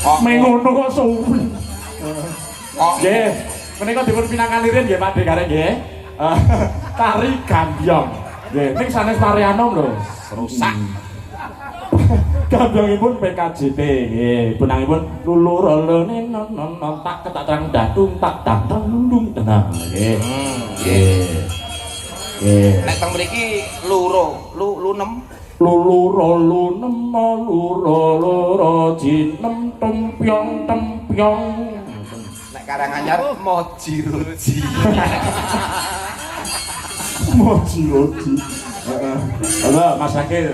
mengono kok suwi. Nggih, menika dipun pinanganirin nggih Pak Dekareng nggih. Tari gambyong. Nggih, ning sanes Marianom lho, rusak. Gambyongipun PKJT nggih, punangipun lulurolene non tak ketak datung tak tang lundung tenang nggih. Nggih. Nggih. Nek teng mriki luro, lunem. Luluro lunem luro jinem tempyong. Nek Karanganyar moji roji. Moji roji. Halo Mas Akil.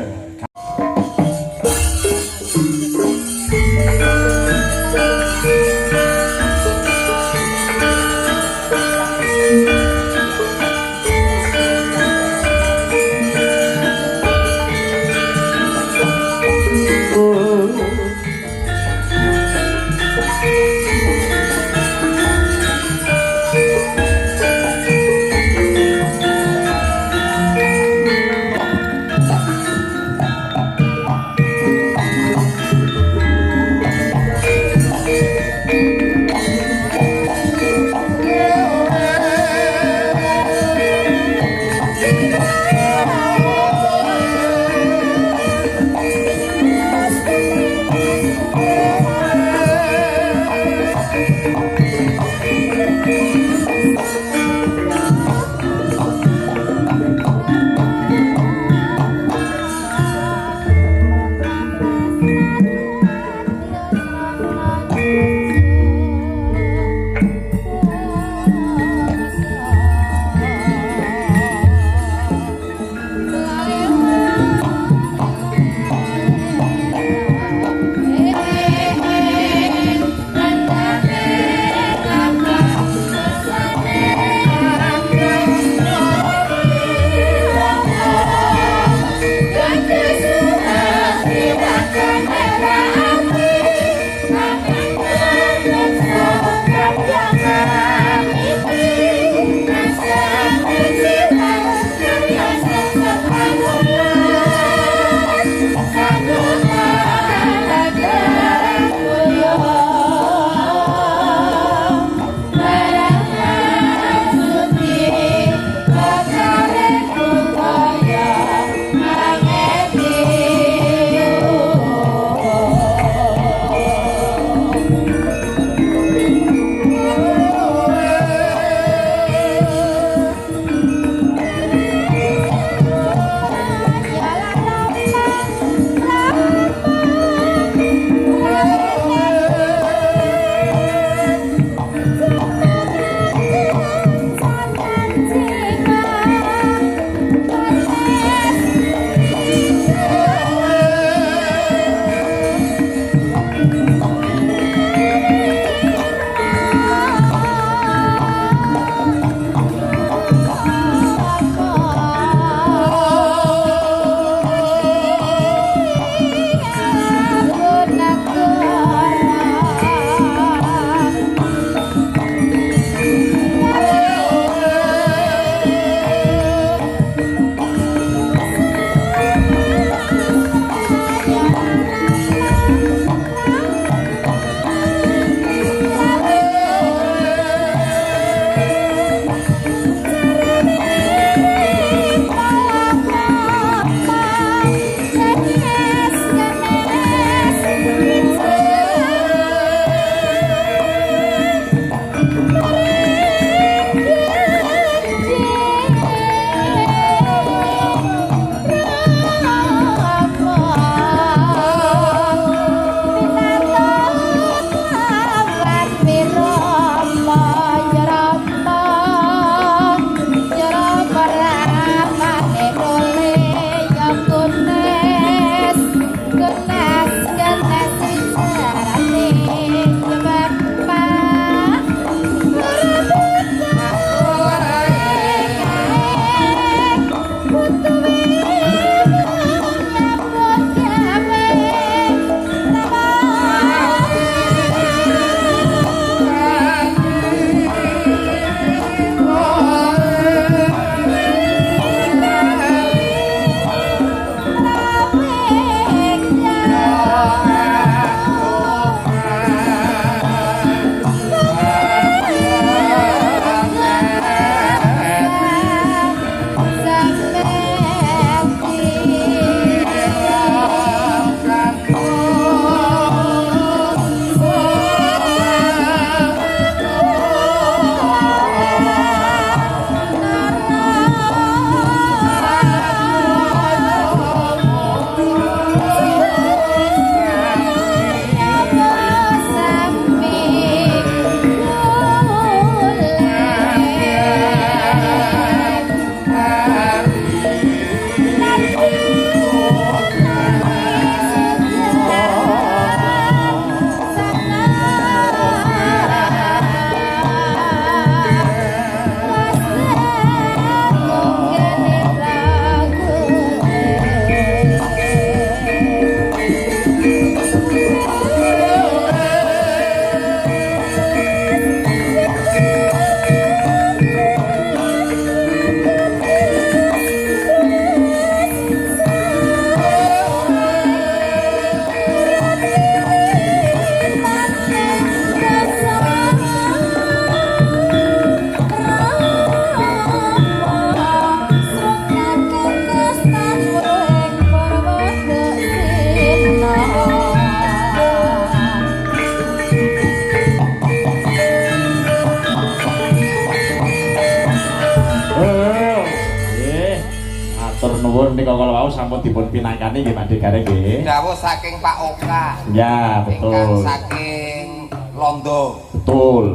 nuwun nika kala wau sampun dipun pinangkani nggih Pak Gareng nggih. Dawuh saking Pak Oka. Ya, Ingkang betul. saking Londo. Betul.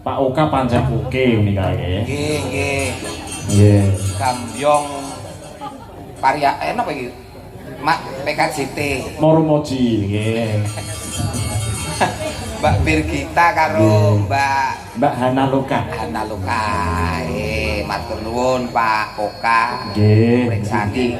Pak Oka pancen oke menika nggih. Nggih, nggih. Nggih. Gambyong Parya napa iki? Mak PKJT. Morumoji nggih. Mbak Birgita karo Mbak Hana Loka. Hana Luka. Matur nuwun Pak Oka. Nggih. Priksani.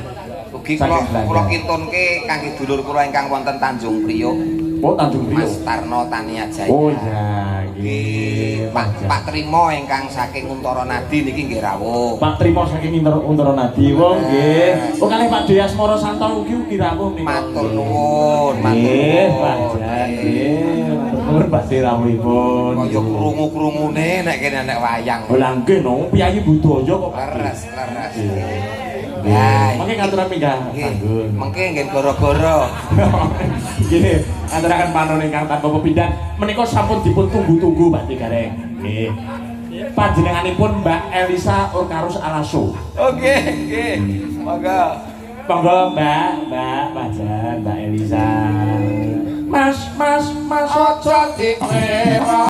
Ugi Saking Belanda. kula kintunke kangge dulur kula ingkang wonten Tanjung Priok. Oh, Tanjung Priok. Mas Tarno Tania Jaya. Oh ya, nggih. Pak Trimo ingkang saking Untara Nadi niki nggih rawuh. Pak Trimo saking Untara Nadi wong nggih. Oh kalih Pak Deas Moro Santo ugi rawuh niku. Matur nuwun, matur Nggih, Pak nuwun. Jan nggih. Matur nuwun Pak rawuhipun. Kaya krungu-krungune nek kene nek wayang. Lah nggih no, piyayi budaya kok Pak. Leres, leres. Nggih. Mangke ngaturan minggah Nggih. panggung. Mengke nggih gara-gara. Nggih, aturaken panon ingkang tanpa pepindhan menika sampun dipun tunggu-tunggu Pak Gareng. Nggih. Panjenenganipun Mbak Elisa Urkarus Alaso. Oke, nggih. Monggo. Monggo Mbak Jan, Mbak Elisa. Mas, aja dikira.